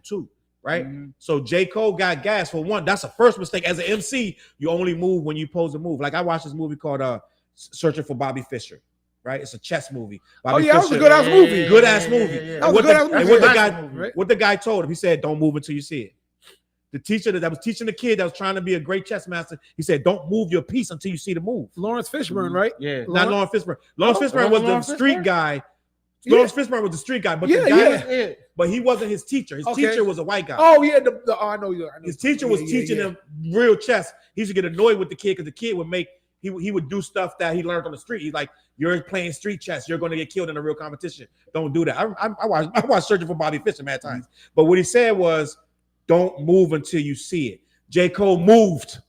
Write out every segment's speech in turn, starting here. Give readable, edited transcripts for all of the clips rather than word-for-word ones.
too, right? So J. Cole got gas for one. That's the first mistake. As an MC, you only move when you're supposed to move. Like I watched this movie called Searching for Bobby Fischer. Right, it's a chess movie. Bobby Fischer, that was a good ass movie. Good ass movie. What the guy told him, he said, "Don't move until you see it." The teacher that was teaching the kid that was trying to be a great chess master, he said, "Don't move your piece until you see the move." Lawrence Fishburne, right? Yeah, not Lawrence Fishburne. Lawrence Fishburne was the street guy. Lawrence Fishburne was the street guy, but the guy, but he wasn't his teacher. His teacher was a white guy. Oh yeah, I know you. His teacher was teaching him real chess. He used to get annoyed with the kid because the kid would make. He would do stuff that he learned on the street. He's like, "You're playing street chess. You're going to get killed in a real competition. Don't do that." I watched Searching for Bobby Fischer mad times. But what he said was, "Don't move until you see it." J. Cole moved.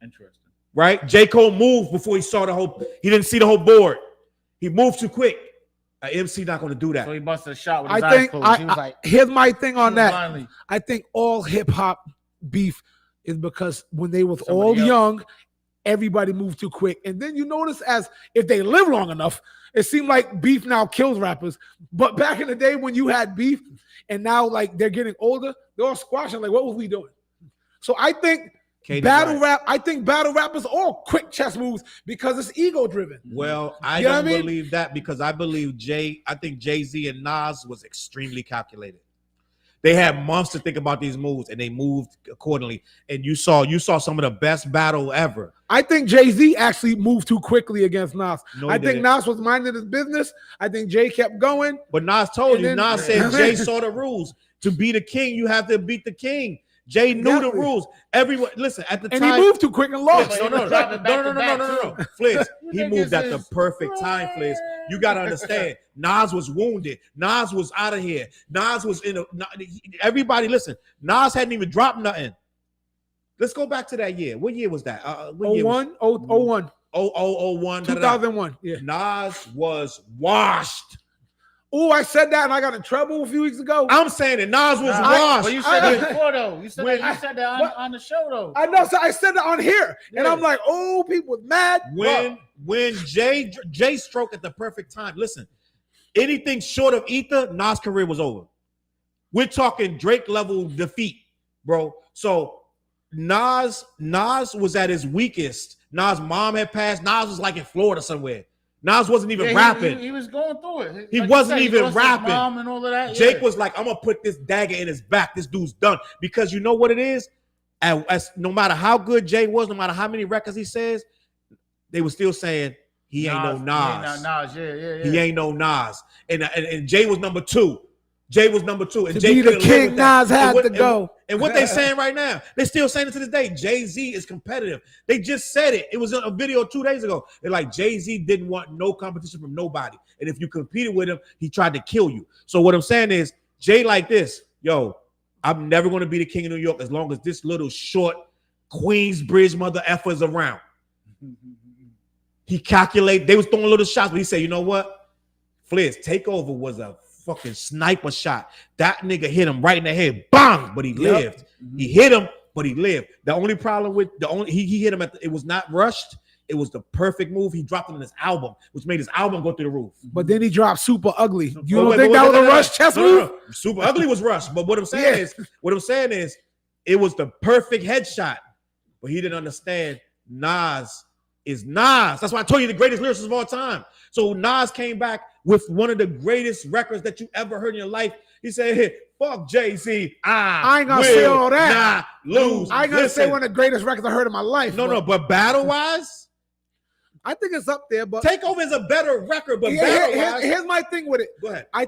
Interesting. Right? J. Cole moved before he saw the whole. He didn't see the whole board. He moved too quick. An MC not going to do that. So he busted a shot with his eyes closed. He was like, here's my thing on that. Blindly. I think all hip hop beef is because when they was all young, everybody moved too quick. And then you notice as if they live long enough, it seemed like beef now kills rappers. But back in the day when you had beef and now like they're getting older, they're all squashing like, what was we doing? So I think battle rappers all quick chess moves because it's ego driven. Well, I don't believe that because I believe I think Jay-Z and Nas was extremely calculated. They had months to think about these moves, and they moved accordingly. And you saw some of the best battle ever. I think Jay-Z actually moved too quickly against Nas. No, I think Nas was minding his business. I think Jay kept going. But Nas told you. Nas said Jay saw the rules. To be the king, you have to beat the king. Jay knew the rules. Everyone, listen, at the time. And he moved too quick and lost. No. Fliz, he moved at the perfect time, Fliz. You got to understand. Nas was wounded. Nas was out of here. Nas was in a. Everybody, listen. Nas hadn't even dropped nothing. Let's go back to that year. What year was that? 01? 01. 2001. Yeah. Nas was washed. Oh, I said that and I got in trouble a few weeks ago. I'm saying that Nas was washed. Well, you said that before, though. You said that on the show, though. I know, so I said that on here. And I'm like, oh, people was mad. When Jay struck at the perfect time, listen, anything short of Ether, Nas' career was over. We're talking Drake level defeat, bro. So Nas was at his weakest. Nas' mom had passed. Nas was like in Florida somewhere. Nas wasn't even rapping. He was going through it. He wasn't even rapping. Mom and all of that. Jake was like, I'm going to put this dagger in his back. This dude's done. Because you know what it is? As no matter how good Jay was, no matter how many records he says, they were still saying, he ain't no Nas. He ain't no Nas. And Jay was number two. And to Jay be the king, Nas had to go. And what they saying right now, they're still saying it to this day. Jay-Z is competitive. They just said it. It was a video 2 days ago. They're like, Jay-Z didn't want no competition from nobody. And if you competed with him, he tried to kill you. So what I'm saying is, Jay like this, yo, I'm never going to be the king of New York as long as this little short Queensbridge mother effer is around. He calculated. They was throwing little shots, but he said, you know what? Fliz, Takeover was a fucking sniper shot. That nigga hit him right in the head. Bang! But he lived. He hit him, but he lived. The only problem with he hit him it was not rushed. It was the perfect move. He dropped him in his album, which made his album go through the roof. But then he dropped Super Ugly. You don't think that was a rush chess move? Super Ugly was rushed. But what I'm saying is, it was the perfect headshot. But he didn't understand Nas is Nas. That's why I told you the greatest lyricist of all time. So Nas came back with one of the greatest records that you ever heard in your life. He said, hey, fuck Jay-Z. I ain't gonna say all that. Lose. I ain't gonna say one of the greatest records I heard in my life. No, but battle-wise, I think it's up there. But Takeover is a better record, but battle-wise. Here's my thing with it. Go ahead. I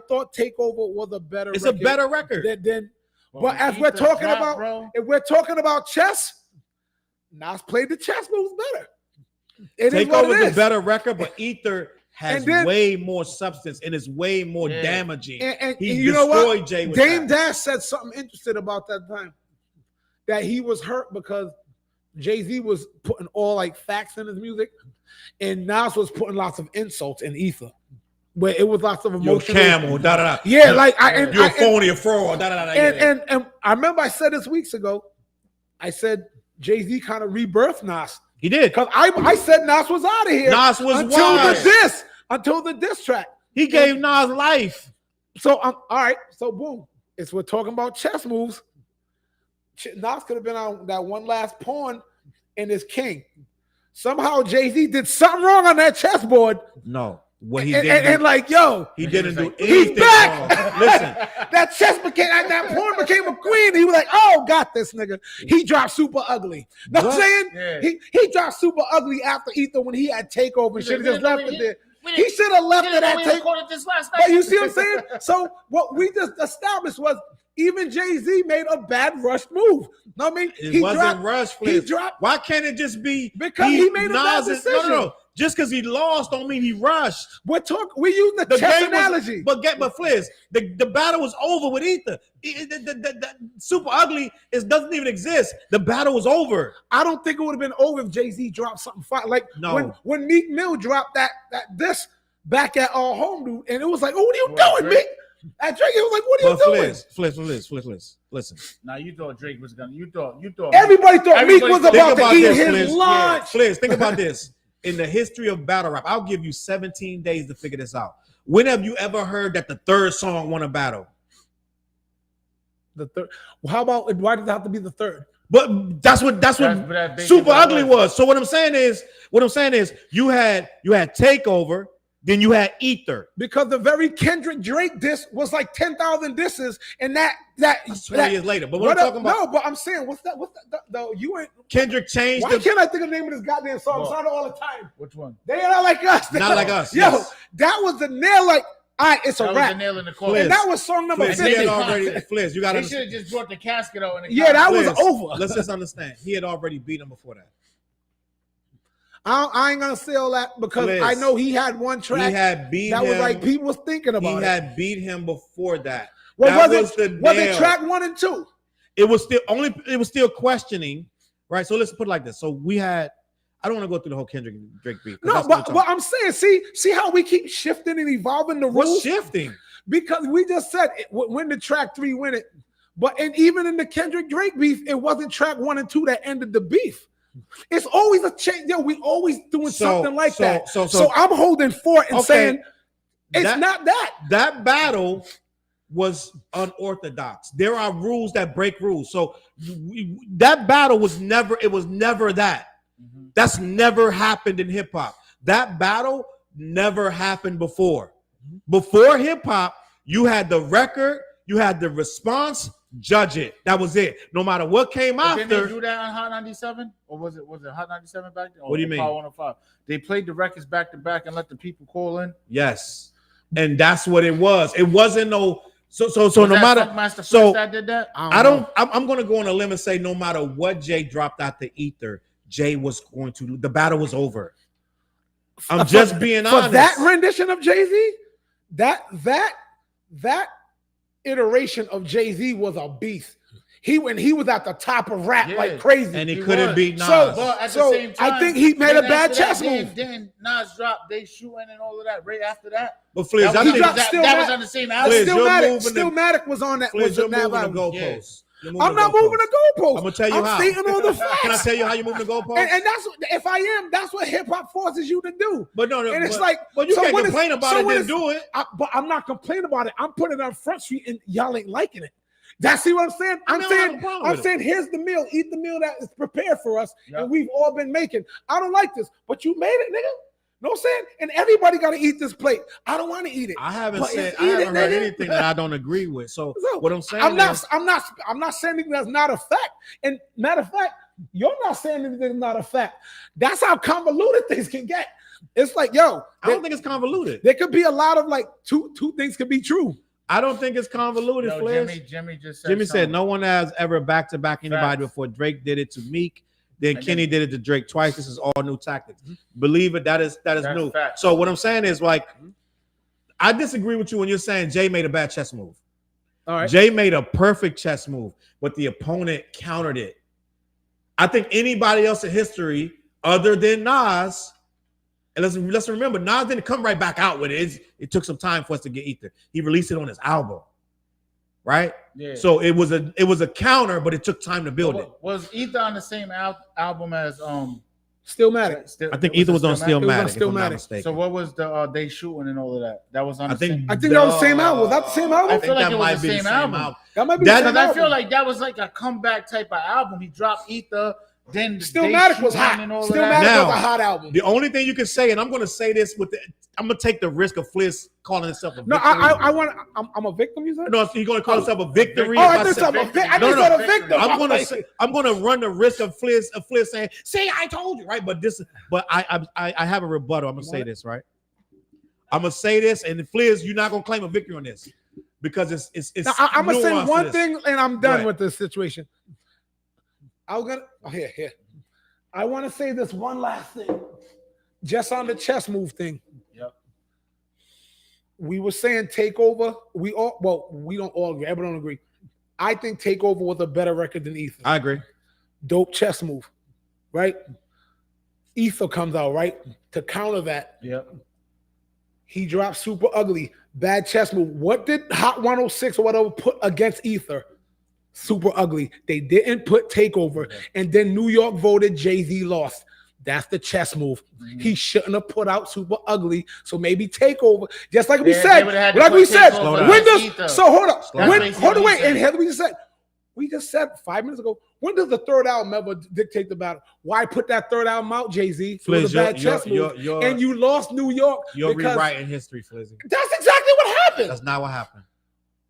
thought Takeover was a better record. It's a better record. But as we're talking about, if we're talking about chess, Nas played the chess moves better. Takeover is a better record, but Ether has way more substance and is way more damaging. And he you know what? Jay with Dame Dash said something interesting about that time. That he was hurt because Jay-Z was putting all like facts in his music, and Nas was putting lots of insults in Ether. Where it was lots of emotional. You're a camel, da. Yeah, like you're a phony, a fraud, da. And I remember I said this weeks ago. I said Jay-Z kind of rebirthed Nas. He did. Because I said Nas was out of here. Nas was until the diss track. He gave Nas life. So all right. So boom. It's we're talking about chess moves. Nas could have been on that one last pawn in his king. Somehow Jay-Z did something wrong on that chessboard. No. What he and, didn't and like, yo, he didn't do anything he's back. wrong. Listen, that chess became that pawn became a queen. He was like, oh, got this nigga. He dropped super ugly. Know what I'm saying? Yeah. He dropped super ugly after Ether when he had Takeover and should have just left it there. He should have left it at Takeover. But you see what I'm saying? So what we just established was even Jay-Z made a bad rush move. Know what I mean? It wasn't rush. He dropped. Why can't it just be because he made a bad decision? No. Just because he lost don't mean he rushed. We use the chess analogy. But Fliz, the battle was over with Ether. The super ugly doesn't even exist. The battle was over. I don't think it would have been over if Jay-Z dropped something fire. Like when Meek Mill dropped this back at our home, dude, and it was like, oh, what are you doing, Meek? At Drake, it was like, what are you doing? Fliz, listen. Now you thought Drake was gonna. You thought. Everybody thought Meek was about to eat his lunch. Fliz, think about this. In the history of battle rap, I'll give you 17 days to figure this out. When have you ever heard that the third song won a battle? The third. Well, how about why does it have to be the third? But that's what Super Ugly was. So what I'm saying is you had Takeover. Then you had Ether. Because the very Kendrick Drake diss was like 10,000 disses, and that's 20 years later. But what I'm talking about? No, but I'm saying, what's that? You ain't Kendrick changed. Why can't I think of the name of this goddamn song? It's not all the time. Which one? They are not like us. Not like us. Yo, that was the nail. Like, all right, it's a rap. That was the nail in the coffin. And that was song number 50. Fliz, you got to. They should have just brought the casket out. Yeah, that was over. Let's just understand. He had already beat him before that. I ain't gonna say all that because I know he had one track. He had beat that him. was like people was thinking about. He had beat him before that. Was it track 1 and 2? It was still questioning, right? So let's put it like this. So we had. I don't want to go through the whole Kendrick Drake beat. No, but I'm saying, see how we keep shifting and evolving the rules. What's shifting? Because we just said when the track 3 win it, and even in the Kendrick Drake beef, it wasn't track 1 and 2 that ended the beef. It's always a change. Yo, we always doing something like that. So I'm holding fort and saying it's not that. That battle was unorthodox. There are rules that break rules. So that battle was never that. Mm-hmm. That's never happened in hip hop. That battle never happened before. Before hip hop, you had the record, you had the response. Judge it. That was it. No matter what came after. Didn't they do that on Hot 97? Or was it Hot 97 back then? What do you mean? Power 105. They played the records back to back and let the people call in. Yes, and that's what it was. It wasn't no. So no matter. That did that. I'm going to go on a limb and say no matter what Jay dropped out the ether, Jay was going to. The battle was over. I'm just being honest. For that rendition of Jay-Z, that iteration of Jay-Z was a beast. He was at the top of rap like crazy, and he couldn't beat Nas. But at the same time, I think he made a bad chess move. Then Nas dropped They Shooting and all of that right after that. But Fliz, that was on the same album. Stillmatic was on that. Fliz, you're moving the goalposts. I'm not moving the goalposts. I'm gonna tell you how. I'm stating all the facts. Can I tell you how you move the goalposts? And that's if I am. That's what hip hop forces you to do. But no. And it's like, but you can't complain about it. Then do it. But I'm not complaining about it. I'm putting it on Front Street, and y'all ain't liking it. That's what I'm saying. I'm saying here's the meal. Eat the meal that is prepared for us, and we've all been making. I don't like this, but you made it, nigga. Know what I'm saying? And everybody got to eat this plate. I don't want to eat it. I haven't heard anything that I don't agree with. So what I'm saying, I'm not saying anything that's not a fact. And matter of fact, you're not saying anything that's not a fact. That's how convoluted things can get. It's like, yo, I don't think it's convoluted. There could be a lot of like two things could be true. I don't think it's convoluted. Jimmy said no one has ever back-to-back anybody before. Drake did it to Meek. Then Kenny did it to Drake twice. This is all new tactics. Believe it, that is new. Fact. So what I'm saying is, like, I disagree with you when you're saying Jay made a bad chess move. All right. Jay made a perfect chess move, but the opponent countered it. I think anybody else in history other than Nas, and let's remember, Nas didn't come right back out with it. It took some time for us to get Ether. He released it on his album. Right? Yeah. So it was a counter, but it took time to build it. Was Ether on the same album as Stillmatic. I think Ether was on Stillmatic. If I'm not mistaken. So what was the they shooting and all of that? That was on. I think that was the same album. Was that the same album? I feel like it was the same album. That might be the same album. I feel like that was like a comeback type of album. He dropped Ether. Then Stillmatic was hot. Stillmatic was a hot album. The only thing you can say, and I'm going to say this I'm going to take the risk of Fliss calling himself a victim. No, I'm a victim, you said? No, he's going to call himself a victory. Oh, I said a victim. I'm going to run the risk of Fliss saying, "See, I told you," right? But I have a rebuttal. I'm going to say this, right? I'm going to say this, and Fliss, you're not going to claim a victory on this because it's. Now, I'm going to say one thing, and I'm done with this situation. Here. I want to say this one last thing, just on the chess move thing. Yep. We were saying Takeover. We don't all agree. Everyone don't agree. I think Takeover was a better record than Ether. I agree. Dope chess move, right? Ether comes out, right? To counter that. Yep. He dropped Super Ugly. Bad chess move. What did Hot 106 or whatever put against Ether? Super Ugly. They didn't put Takeover. And then New York voted, Jay-Z lost. That's the chess move. Mm-hmm. He shouldn't have put out Super Ugly. So maybe Takeover. Just like we said. Like we said. Hold on, wait. And Heather, we just said 5 minutes ago, when does the third album ever dictate the battle? Why put that third album out, Jay-Z? It was a bad chess move. And you lost New York. You're rewriting history, Flizzy. That's exactly what happened. That's not what happened.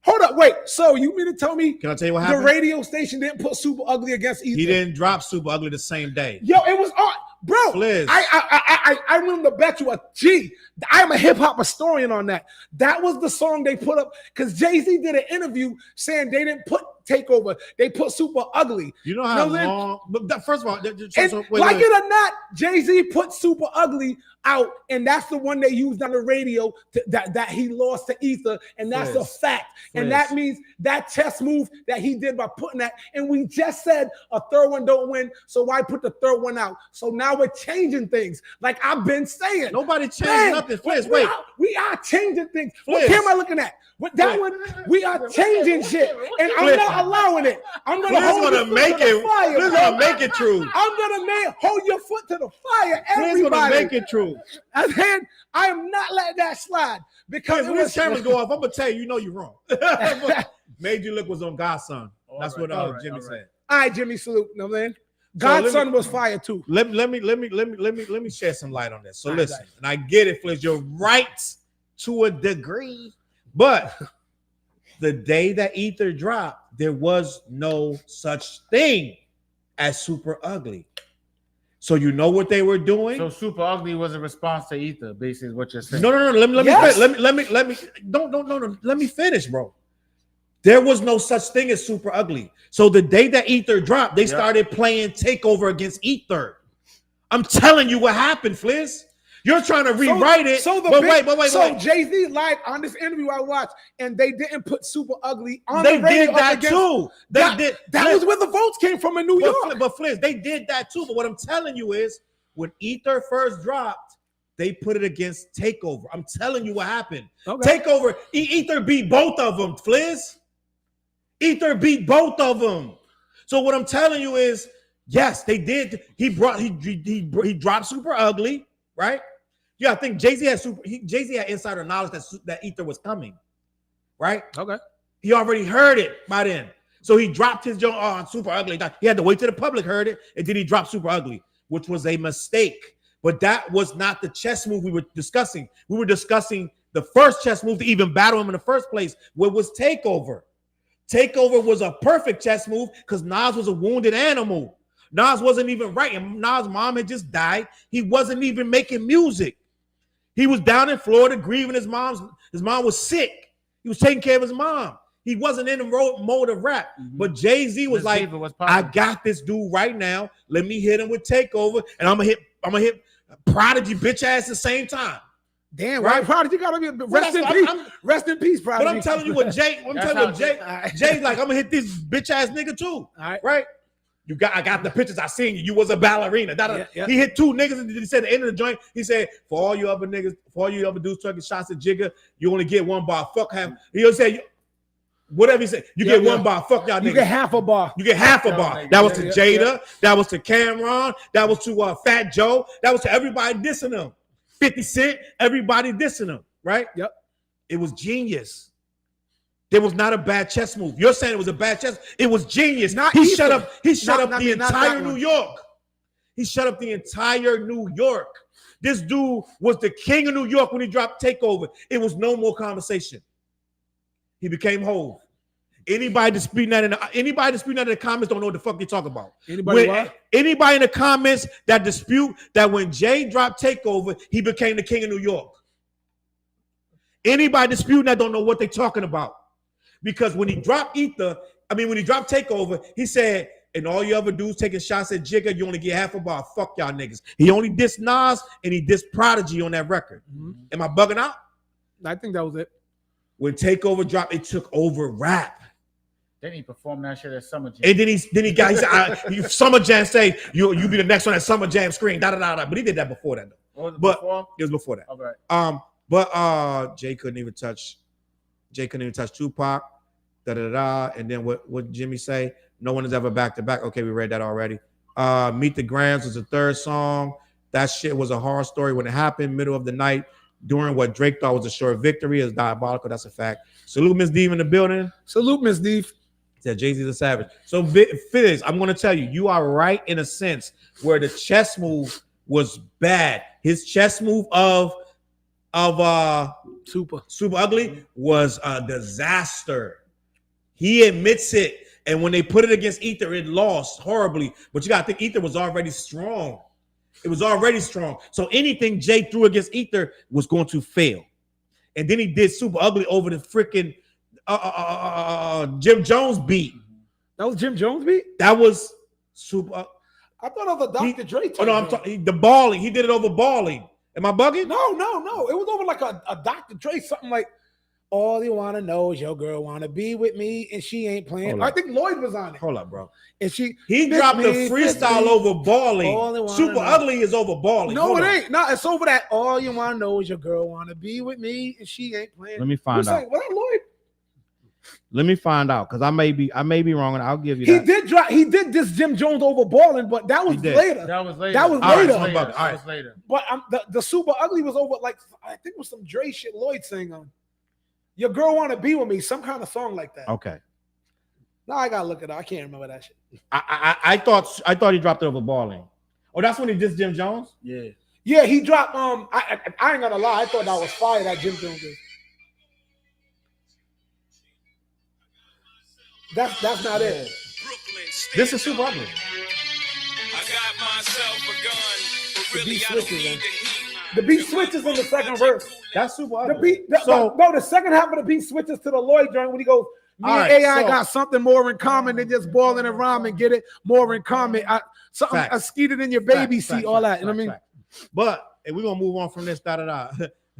Hold up, wait. So you mean to tell me? Can I tell you what happened? The radio station didn't put Super Ugly against Ether. He didn't drop Super Ugly the same day. Yo, it was on, bro. Fliz. I'm willing to bet you I am a hip hop historian on that. That was the song they put up because Jay-Z did an interview saying they didn't put Takeover. They put Super Ugly. You know how long? But first of all, it or not, Jay-Z put Super Ugly out, and that's the one they used on the radio that he lost to Ether, and that's a fact. And that means that chess move that he did by putting that, and we just said a third one don't win, so why put the third one out? So now we're changing things, like I've been saying. Nobody changed nothing. Fliz, wait. We are changing things. What camera am I looking at? That one, we are changing shit, and I'm not allowing it. I'm gonna hold your foot to the fire. We're gonna make it true. I'm gonna hold your foot to the fire. Everybody, we're gonna make it true. And then I am not letting that slide because when the cameras go off, I'm gonna tell you, you're wrong. Made You Look was on Godson. That's what Jimmy said. All right, Jimmy, salute. You know what I'm saying? Godson was fire too. Let me shed some light on this. So listen, and I get it, Fliz. You're right to a degree. But the day that Ether dropped, there was no such thing as Super Ugly. So you know what they were doing? So Super Ugly was a response to Ether, basically what you're saying. No. Let me finish, bro. There was no such thing as Super Ugly. So the day that Ether dropped, they started playing Takeover against Ether. I'm telling you what happened, Fliz. You're trying to rewrite it. Wait. So Jay-Z live on this interview I watched, and they didn't put Super Ugly on the radio. They did that too. That was where the votes came from in New York. But Fliz, they did that too. But what I'm telling you is, when Ether first dropped, they put it against Takeover. I'm telling you what happened. Okay. Takeover, Ether beat both of them, Fliz. Ether beat both of them. So what I'm telling you is, yes, they did. He dropped Super Ugly. Right? Yeah, I think Jay-Z had insider knowledge that Ether was coming. Right? Okay. He already heard it by then. So he dropped his joint on Super Ugly. He had to wait till the public heard it, and then he dropped Super Ugly, which was a mistake. But that was not the chess move we were discussing. We were discussing the first chess move to even battle him in the first place, what was Takeover. Takeover was a perfect chess move because Nas was a wounded animal. Nas wasn't even writing. Nas' mom had just died. He wasn't even making music. He was down in Florida grieving his mom was sick. He was taking care of his mom. He wasn't in the mode of rap. Mm-hmm. But Jay-Z was like, I got this dude right now. Let me hit him with Takeover, and I'm gonna hit Prodigy bitch ass at the same time. Damn, right? Prodigy gotta be rest in peace. Rest in peace, Prodigy. But I'm telling you what Jay's like, I'm gonna hit this bitch ass nigga too. All right? I got the pictures. I seen you. You was a ballerina. He hit two niggas, and he said at the end of the joint, he said, for all you other niggas, for all you other dudes taking shots at Jigga, you only get one bar. Fuck him. He'll say, Whatever you say, you get one bar. Fuck y'all niggas. You get half a bar. You get half a bar. That was to Jada. That was to Cameron. That was to Fat Joe. That was to everybody dissing them. 50 Cent. Everybody dissing them. Right? Yep. It was genius. There was not a bad chess move. You're saying it was a bad chess. It was genius. He shut up the entire New York. He shut up the entire New York. This dude was the king of New York when he dropped Takeover. It was no more conversation. He became Hov. Anybody disputing that in the comments don't know what the fuck they talk about. Anybody in the comments that dispute that when Jay dropped Takeover, he became the king of New York. Anybody disputing that don't know what they're talking about. Because when he dropped Takeover, he said, and all you other dudes taking shots at Jigga, you only get half a bar. Fuck y'all niggas. He only dissed Nas and he dissed Prodigy on that record. Mm-hmm. Am I bugging out? I think that was it. When Takeover dropped, it took over rap. Then he performed that shit at Summer Jam. And then he said, Summer Jam say you be the next one at Summer Jam screen. Da da da da. But he did that before that though. It was before that. All right. But Jay couldn't even touch Tupac. Da da da. And then what did Jimmy say? No one is ever back to back. Okay, we read that already. Meet the Grams was the third song. That shit was a horror story when it happened, middle of the night. During what Drake thought was a short victory is diabolical. That's a fact. Salute Miss Deve in the building. Salute Miss Deve. Said Jay-Z's a savage. So Fizz, I'm going to tell you, you are right in a sense where the chess move was bad. His chess move of Super Ugly was a disaster. He admits it. And when they put it against Ether, it lost horribly. But you got to think Ether was already strong. It was already strong. So anything Jay threw against Ether was going to fail. And then he did Super Ugly over the freaking Jim Jones beat. That was Jim Jones beat? That was Super. I thought it was a Dr. Dre. Oh no, I'm talking the balling. He did it over balling. Am I bugging? No. It was over like a Dr. Dre, something like, all you want to know is your girl want to be with me and she ain't playing. I think Lloyd was on it. Hold up, bro. And he dropped the freestyle over balling. Super Ugly is over balling. No, it ain't. No, it's over that. All you want to know is your girl want to be with me and she ain't playing. Let me find out. Was that Lloyd? Let me find out because I may be wrong and I'll give you that. He did this Jim Jones over balling, but that was later. That was later. That was later. But the Super Ugly was over like I think it was some Dre shit Lloyd sang on. Your girl want to be with me, some kind of song like that. Okay. Now I gotta look it up. I can't remember that shit. I thought he dropped it over balling. Oh, that's when he dissed Jim Jones? Yeah, he dropped I ain't gonna lie, I thought that was fire that Jim Jones did. That's not it. This is Super Ugly. I got myself a gun, but really I don't need the heat. The beat switches in the second verse. That's Super Ugly. The second half of the beat switches to the Lloyd joint when he goes, me and AI got something more in common than just balling and rhyming. Get it? More in common. I skeeted in your baby seat, all that. You know what I mean? But we're going to move on from this.